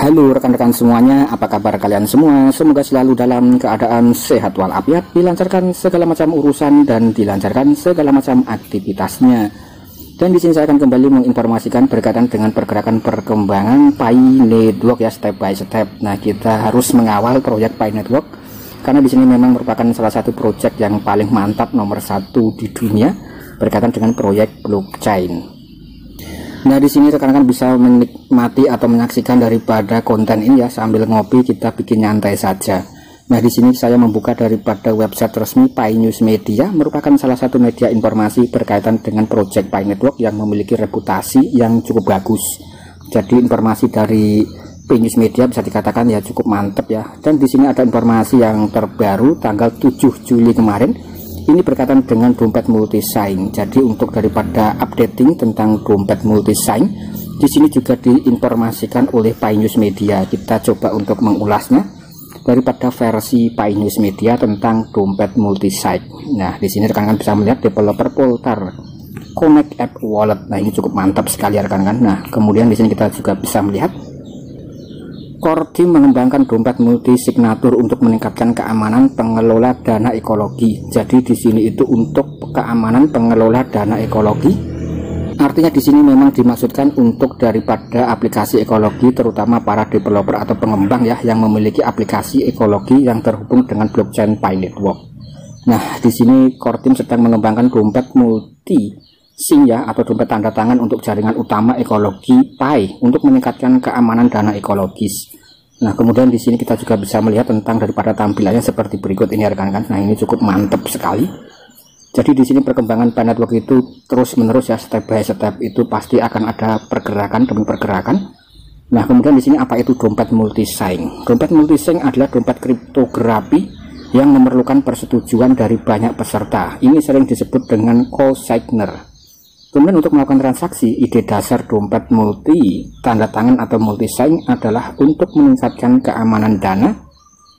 Halo rekan-rekan semuanya, apa kabar kalian semua? Semoga selalu dalam keadaan sehat walafiat, dilancarkan segala macam urusan dan dilancarkan segala macam aktivitasnya. Dan di sini saya akan kembali menginformasikan berkaitan dengan pergerakan perkembangan Pi Network ya, step by step. Nah, kita harus mengawal proyek Pi Network karena di sini memang merupakan salah satu proyek yang paling mantap nomor satu di dunia berkaitan dengan proyek blockchain. Nah, di sini rekan-rekan bisa menikmati atau menyaksikan daripada konten ini ya, sambil ngopi kita bikin nyantai saja. Nah, di sini saya membuka daripada website resmi Pi News Media, merupakan salah satu media informasi berkaitan dengan project Pi Network yang memiliki reputasi yang cukup bagus. Jadi informasi dari Pi News Media bisa dikatakan ya cukup mantap ya. Dan di sini ada informasi yang terbaru tanggal 7 Juli kemarin. Ini berkaitan dengan dompet multi-sign. Jadi untuk daripada updating tentang dompet multi-sign, di sini juga diinformasikan oleh Pi News Media. Kita coba untuk mengulasnya daripada versi Pi News Media tentang dompet multi-sign. Nah, di sini rekan-rekan bisa melihat developer Poltar Connect App Wallet. Nah, ini cukup mantap sekali rekan-rekan. Nah, kemudian di sini kita juga bisa melihat Core Team mengembangkan dompet multi signatur untuk meningkatkan keamanan pengelola dana ekologi. Jadi di sini itu untuk keamanan pengelola dana ekologi. Artinya di sini memang dimaksudkan untuk daripada aplikasi ekologi, terutama para developer atau pengembang ya yang memiliki aplikasi ekologi yang terhubung dengan blockchain Pi Network. Nah, di sini Core Team sedang mengembangkan dompet multi SIM ya, atau dompet tanda tangan untuk jaringan utama ekologi Pi untuk meningkatkan keamanan dana ekologis. Nah, kemudian di sini kita juga bisa melihat tentang daripada tampilannya seperti berikut ini rekan-rekan. Nah, ini cukup mantap sekali. Jadi di sini perkembangan Pi Network itu terus menerus ya, step by step itu pasti akan ada pergerakan demi pergerakan. Nah, kemudian di sini apa itu dompet multi-sign? Dompet multi-sign adalah dompet kriptografi yang memerlukan persetujuan dari banyak peserta. Ini sering disebut dengan co-signer. Kemudian untuk melakukan transaksi, ide dasar dompet multi tanda tangan atau multi-sign adalah untuk meningkatkan keamanan dana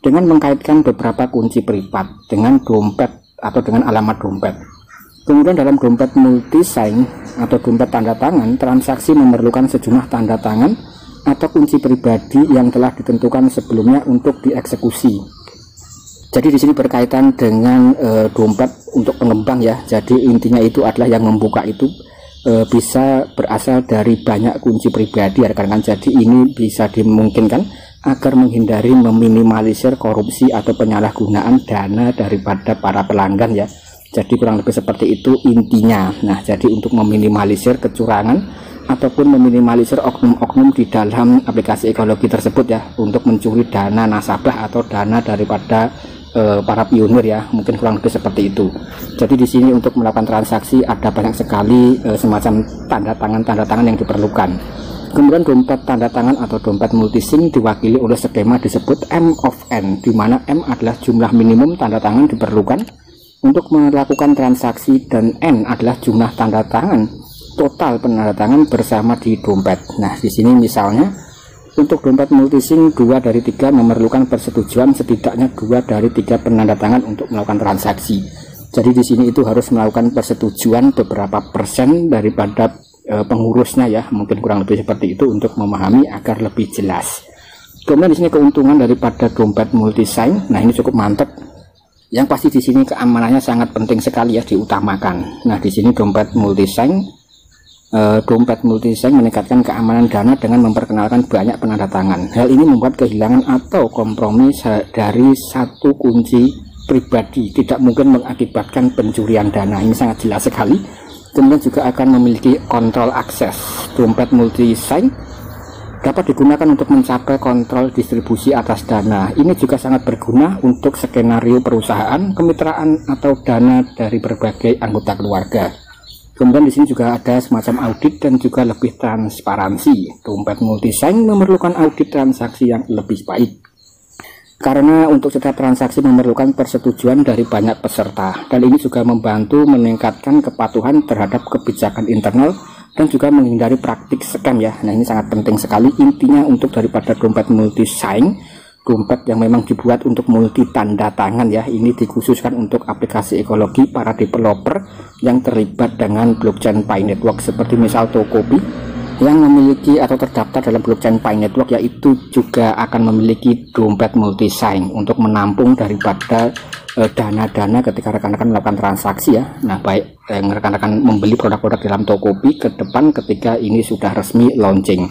dengan mengkaitkan beberapa kunci privat dengan dompet atau dengan alamat dompet. Kemudian dalam dompet multi-sign atau dompet tanda tangan, transaksi memerlukan sejumlah tanda tangan atau kunci pribadi yang telah ditentukan sebelumnya untuk dieksekusi. Jadi di sini berkaitan dengan dompet untuk pengembang ya. Jadi intinya itu adalah yang membuka itu bisa berasal dari banyak kunci pribadi ya rekan-rekan. Jadi ini bisa dimungkinkan agar menghindari meminimalisir korupsi atau penyalahgunaan dana daripada para pelanggan ya. Jadi kurang lebih seperti itu intinya. Nah, jadi untuk meminimalisir kecurangan ataupun meminimalisir oknum-oknum di dalam aplikasi ekologi tersebut ya, untuk mencuri dana nasabah atau dana daripada para pionir ya, mungkin kurang lebih seperti itu. Jadi di sini untuk melakukan transaksi ada banyak sekali semacam tanda tangan yang diperlukan. Kemudian dompet tanda tangan atau dompet multi-sign diwakili oleh skema disebut M of N, di mana M adalah jumlah minimum tanda tangan diperlukan untuk melakukan transaksi dan N adalah jumlah tanda tangan total penanda tangan bersama di dompet. Nah, di sini misalnya untuk dompet multi-sign 2 dari 3 memerlukan persetujuan setidaknya 2 dari 3 penanda tangan untuk melakukan transaksi. Jadi di sini itu harus melakukan persetujuan beberapa persen daripada pengurusnya ya, mungkin kurang lebih seperti itu untuk memahami agar lebih jelas. Kemudian di sini keuntungan daripada dompet multi-sign. Nah, ini cukup mantap. Yang pasti di sini keamanannya sangat penting sekali ya, diutamakan. Nah, di sini dompet multi-sign meningkatkan keamanan dana dengan memperkenalkan banyak penanda tangan. Hal ini membuat kehilangan atau kompromi dari satu kunci pribadi tidak mungkin mengakibatkan pencurian dana. Ini sangat jelas sekali. Kemudian juga akan memiliki kontrol akses. Dompet multi-sign dapat digunakan untuk mencapai kontrol distribusi atas dana. Ini juga sangat berguna untuk skenario perusahaan, kemitraan, atau dana dari berbagai anggota keluarga. Kemudian di sini juga ada semacam audit dan juga lebih transparansi. Dompet multi-sign memerlukan audit transaksi yang lebih baik. Karena untuk setiap transaksi memerlukan persetujuan dari banyak peserta. Dan ini juga membantu meningkatkan kepatuhan terhadap kebijakan internal dan juga menghindari praktik scam ya. Nah, ini sangat penting sekali. Intinya untuk daripada dompet multi-sign, dompet yang memang dibuat untuk multi tanda tangan ya, ini dikhususkan untuk aplikasi ekologi para developer yang terlibat dengan blockchain Pi Network seperti misal Tokopedia, yang memiliki atau terdaftar dalam blockchain Pi Network, yaitu juga akan memiliki dompet multisign untuk menampung daripada dana-dana ketika rekan-rekan melakukan transaksi ya. Nah, baik rekan-rekan membeli produk-produk dalam Tokopedia ke depan ketika ini sudah resmi launching.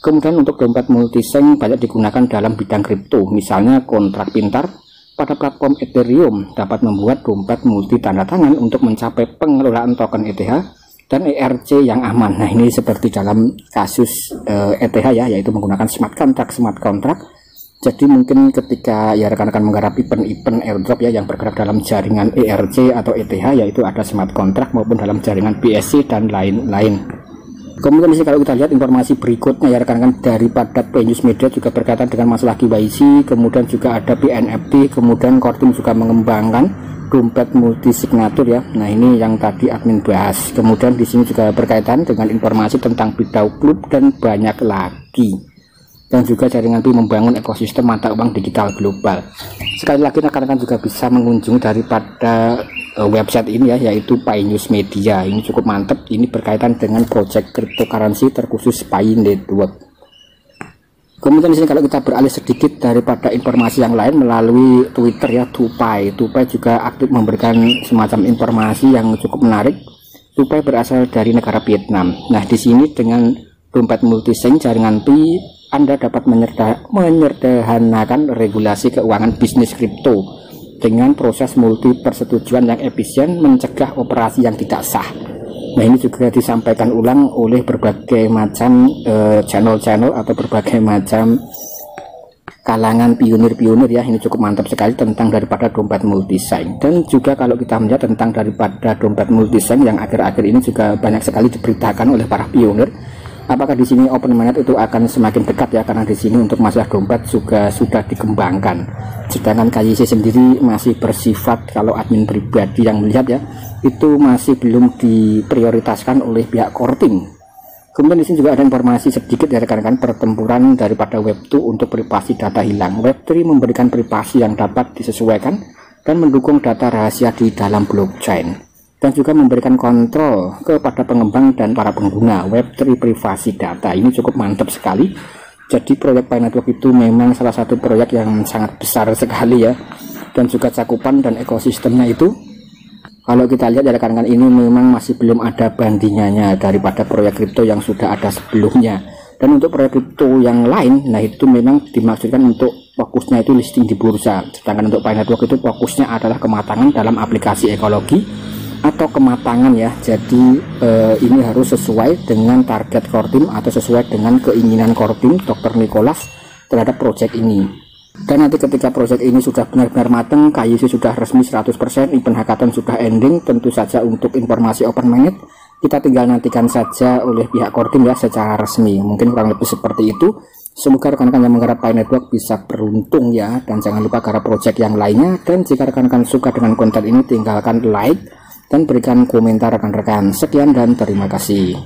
Kemudian untuk dompet multisign banyak digunakan dalam bidang kripto, misalnya kontrak pintar pada platform Ethereum dapat membuat dompet multi tanda tangan untuk mencapai pengelolaan token ETH dan ERC yang aman. Nah, ini seperti dalam kasus ETH ya, yaitu menggunakan smart contract. Jadi mungkin ketika ya rekan-rekan menggarap event airdrop ya yang bergerak dalam jaringan ERC atau ETH, yaitu ada smart contract maupun dalam jaringan BSC dan lain-lain. Kemudian disini kalau kita lihat informasi berikutnya ya rekan-rekan, daripada News Media juga berkaitan dengan masalah KYC, kemudian juga ada BNFT, kemudian Kortim juga mengembangkan dompet multi signatur ya. Nah, ini yang tadi admin bahas. Kemudian di sini juga berkaitan dengan informasi tentang Bidau Club dan banyak lagi. Dan juga jaringan Pi membangun ekosistem mata uang digital global. Sekali lagi rekan-rekan juga bisa mengunjungi daripada website ini ya, yaitu Pi News Media. Ini cukup mantap. Ini berkaitan dengan project cryptocurrency terkhusus Pi Network. Kemudian di sini kalau kita beralih sedikit daripada informasi yang lain melalui Twitter ya, Tupai juga aktif memberikan semacam informasi yang cukup menarik. Tupai berasal dari negara Vietnam. Nah, di sini dengan dompet multisign jaringan Pi, Anda dapat menyederhanakan regulasi keuangan bisnis kripto dengan proses multi persetujuan yang efisien, mencegah operasi yang tidak sah. Nah, ini juga disampaikan ulang oleh berbagai macam channel-channel atau berbagai macam kalangan pionir-pionir ya. Ini cukup mantap sekali tentang daripada dompet multisign. Dan juga kalau kita melihat tentang daripada dompet multisign yang akhir-akhir ini juga banyak sekali diberitakan oleh para pionir. Apakah di sini open mainnet itu akan semakin dekat ya, karena di sini untuk masalah dompet juga sudah dikembangkan. Sedangkan KYC sendiri masih bersifat, kalau admin pribadi yang melihat ya, itu masih belum diprioritaskan oleh pihak Kortim. Kemudian di sini juga ada informasi sedikit dari rekan-rekan pertempuran daripada Web2 untuk privasi data hilang. Web3 memberikan privasi yang dapat disesuaikan dan mendukung data rahasia di dalam blockchain, dan juga memberikan kontrol kepada pengembang dan para pengguna. Web3 privasi data ini cukup mantap sekali. Jadi proyek Pi Network itu memang salah satu proyek yang sangat besar sekali ya, dan juga cakupan dan ekosistemnya itu kalau kita lihat ya rekan-rekan, ini memang masih belum ada bandingannya daripada proyek kripto yang sudah ada sebelumnya. Dan untuk proyek kripto yang lain, nah itu memang dimaksudkan untuk fokusnya itu listing di bursa. Sedangkan untuk Pi Network itu fokusnya adalah kematangan dalam aplikasi ekologi atau kematangan ya. Jadi ini harus sesuai dengan target Kortim atau sesuai dengan keinginan Kortim Dr. Nicholas terhadap proyek ini. Dan nanti ketika proyek ini sudah benar-benar matang, KYC sudah resmi 100%, event hackathon sudah ending, tentu saja untuk informasi open mainnet kita tinggal nantikan saja oleh pihak Kortim ya secara resmi. Mungkin kurang lebih seperti itu. Semoga rekan-rekan yang menggarap Pi Network bisa beruntung ya, dan jangan lupa garap proyek yang lainnya. Dan jika rekan-rekan suka dengan konten ini, tinggalkan like dan berikan komentar rekan-rekan. Sekian dan terima kasih.